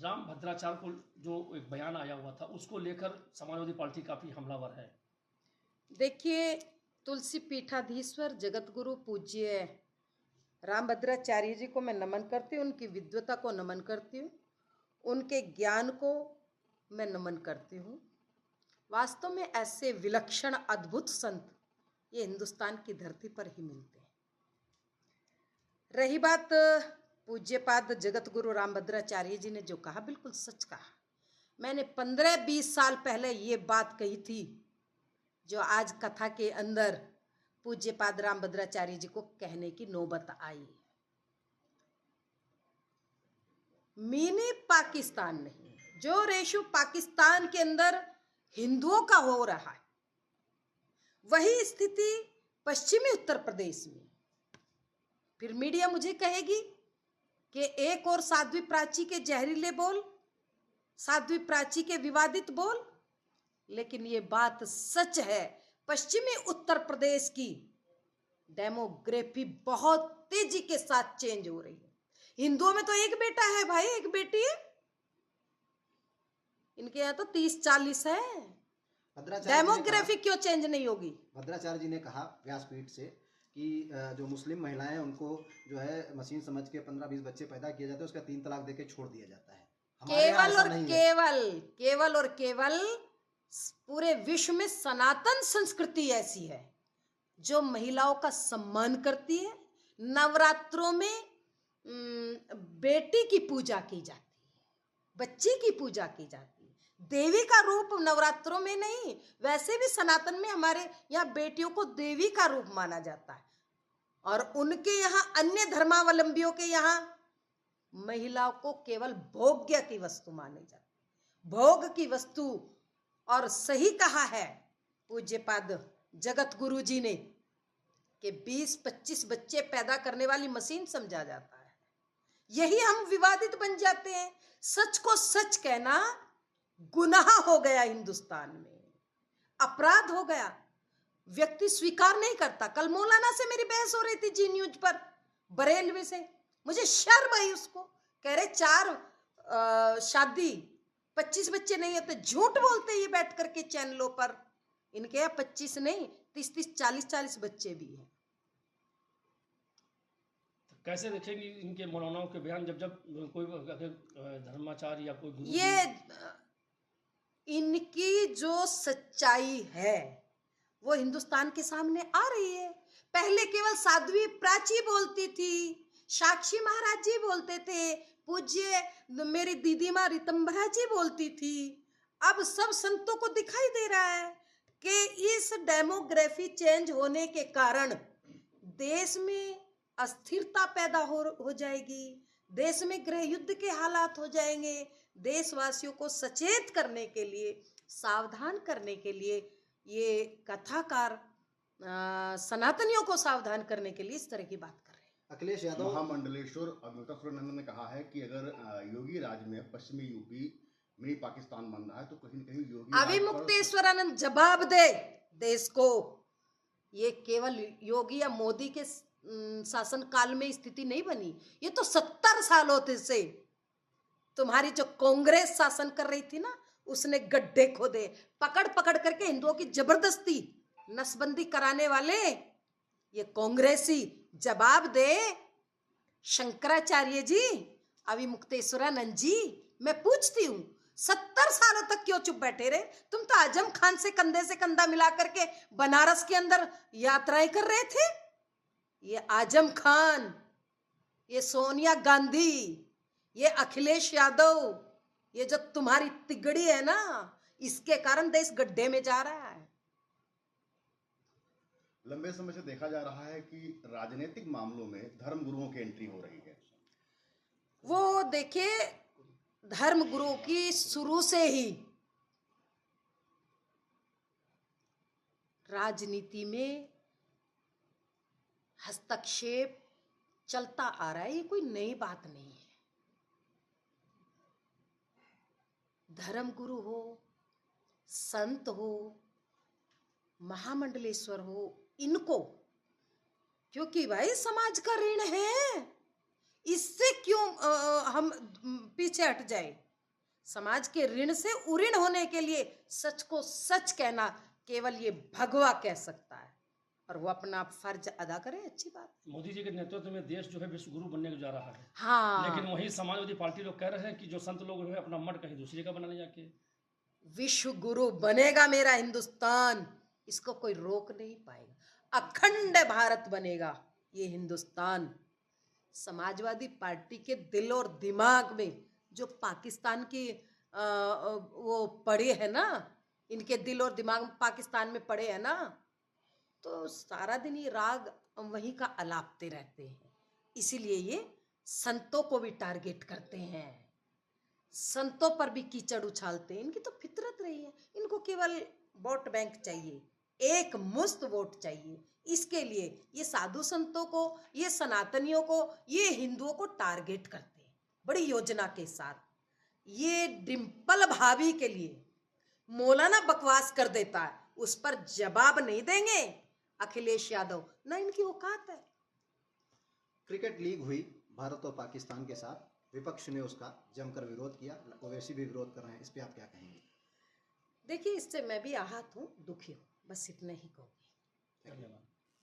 राम भद्राचार्य को जो एक बयान आया हुआ था उसको लेकर समाजवादी पार्टी काफी हमलावर है। देखिए, तुलसी पीठाधीश्वर जगतगुरु पूज्य राम भद्राचार्य जी को मैं नमन करती हूँ, उनकी विद्वता को नमन करती हूँ, उनके ज्ञान को मैं नमन करती हूँ। वास्तव में ऐसे विलक्षण अद्भुत संत ये हिंदुस्तान की धरती पर ही मिलते हैं। रही बात पूज्यपाद जगतगुरु रामभद्राचार्य जी ने जो कहा, बिल्कुल सच कहा। मैंने 15-20 साल पहले ये बात कही थी जो आज कथा के अंदर पूज्यपाद रामभद्राचार्य जी को कहने की नौबत आई। मिनी पाकिस्तान नहीं, जो रेशो पाकिस्तान के अंदर हिंदुओं का हो रहा है वही स्थिति पश्चिमी उत्तर प्रदेश में। फिर मीडिया मुझे कहेगी कि एक और साध्वी प्राची के जहरीले बोल, साध्वी प्राची के विवादित बोल, लेकिन ये बात सच है, पश्चिमी उत्तर प्रदेश की डेमोग्राफी बहुत तेजी के साथ चेंज हो रही है। हिंदुओं में तो एक बेटा है भाई, एक बेटी है, इनके यहाँ तो 30-40 है। डेमोग्राफी क्यों चेंज नहीं होगी? भद्राचार्य जी ने कहा व्यासपीठ से कि जो मुस्लिम महिलाएं हैं उनको जो है मशीन समझ के 15-20 बच्चे पैदा किए जाते हैं, उसका 3 तलाक देके छोड़ दिया जाता है। केवल और केवल पूरे विश्व में सनातन संस्कृति ऐसी है जो महिलाओं का सम्मान करती है। नवरात्रों में बेटी की पूजा की जाती है, बच्ची की पूजा की जाती है। देवी का रूप नवरात्रों में नहीं, वैसे भी सनातन में हमारे यहाँ बेटियों को देवी का रूप माना जाता है। और उनके यहाँ अन्य धर्मावलंबियों के यहाँ महिलाओं को केवल भोग्य की वस्तु मानी जाती है, भोग की वस्तु। और सही कहा है पूज्यपाद जगत गुरु जी ने कि 20-25 बच्चे पैदा करने वाली मशीन समझा जाता है। यही हम विवादित बन जाते हैं। सच को सच कहना गुनाह हो गया, हिंदुस्तान में अपराध हो गया, व्यक्ति स्वीकार नहीं करता। कल मौलाना से मेरी बहस हो रही थी जी न्यूज पर, बरेलवी से, मुझे शर्म आई। उसको कह रहे 4 शादी 25 बच्चे नहीं होते, झूठ बोलते ये बैठ करके चैनलों पर। इनके यहाँ 25 नहीं, 30-30, 40-40 बच्चे भी हैं। कैसे देखेंगे इनके मौलानाओं के बयान जब जब कोई धर्माचार्य या कोई गुरु, ये इनकी जो सच्चाई है वो हिंदुस्तान के सामने आ रही है। पहले केवल साध्वी प्राची बोलती थी, साक्षी महाराज जी बोलते थे, पूज्य मेरी दीदी माँ रितंबरा जी बोलती थी। अब सब संतों को दिखाई दे रहा है कि इस डेमोग्राफी चेंज होने के कारण देश में अस्थिरता पैदा हो जाएगी, देश में गृह युद्ध के हालात हो जाएंगे। देशवासियों को सचेत करने के लिए, सावधान करने के लिए ये कथाकार सनातनियों को सावधान करने के लिए इस तरह की बात कर रहे हैं। अखिलेश यादव महामंडलेश्वर अमृतासुरानंद ने कहा है कि अगर योगी राज में पश्चिमी यूपी मिनी पाकिस्तान बन रहा है तो कहीं न कहीं योगी अविमुक्तेश्वरानंद जवाब दे देश को। ये केवल योगी या मोदी के शासन काल में स्थिति नहीं बनी, ये तो 70 साल होते से तुम्हारी जो कांग्रेस शासन कर रही थी ना, उसने गड्ढे खोदे, पकड़ पकड़ करके हिंदुओं की जबरदस्ती नसबंदी कराने वाले ये कांग्रेसी। जवाब दे शंकराचार्य जी, अविमुक्तेश्वरानंद जी, मैं पूछती हूँ 70 सालों तक क्यों चुप बैठे रहे? तुम तो आजम खान से कंधे से कंधा मिला करके बनारस के अंदर यात्राएं कर रहे थे। ये आजम खान, ये सोनिया गांधी, ये अखिलेश यादव, ये जो तुम्हारी तिगड़ी है ना, इसके कारण देश गड्ढे में जा रहा है। लंबे समय से देखा जा रहा है कि राजनीतिक मामलों में धर्म गुरुओं की एंट्री हो रही है। वो देखिए, धर्म गुरु की शुरू से ही राजनीति में हस्तक्षेप चलता आ रहा है, ये कोई नई बात नहीं है। धर्म गुरु हो, संत हो, महामंडलेश्वर हो, इनको, क्योंकि भाई समाज का ऋण है, इससे क्यों हम पीछे हट जाए? समाज के ऋण से उऋण होने के लिए सच को सच कहना केवल ये भगवा कह सकता है, और वो अपना फर्ज अदा करे, अच्छी बात। मोदी जी के नेतृत्व में देश जो है विश्व गुरु बनने को जा रहा है। हाँ, लेकिन वही समाजवादी पार्टी लोग कह रहे हैं कि जो संत लोग जो है अपना मठ कहीं दूसरी जगह बनाने जाके। विश्व गुरु बनेगा मेरा हिंदुस्तान, इसको कोई रोक नहीं पाएगा। अखंड भारत बनेगा ये हिंदुस्तान। समाजवादी पार्टी के दिल और दिमाग में जो पाकिस्तान की वो पड़े है ना, इनके दिल और दिमाग पाकिस्तान में पड़े है ना, तो सारा दिन ये राग वहीं का अलापते रहते हैं। इसीलिए ये संतों को भी टारगेट करते हैं, संतों पर भी कीचड़ उछालते हैं। इनकी तो फितरत रही है, इनको केवल वोट बैंक चाहिए, एक मुश्त वोट चाहिए। इसके लिए ये साधु संतों को, ये सनातनियों को, ये हिंदुओं को टारगेट करते हैं बड़ी योजना के साथ। ये डिम्पल भाभी के लिए मौलाना बकवास कर देता है, उस पर जवाब नहीं देंगे अखिलेश यादव, ना इनकी औकात है। क्रिकेट लीग हुई भारत और पाकिस्तान के साथ, विपक्ष ने उसका जमकर विरोध किया, ओवैसी भी विरोध कर रहे हैं, इस पे आप क्या कहेंगे? देखिए, इससे मैं भी आहत हूँ, दुखी हूँ, बस इतना ही कहूँगी। धन्यवाद।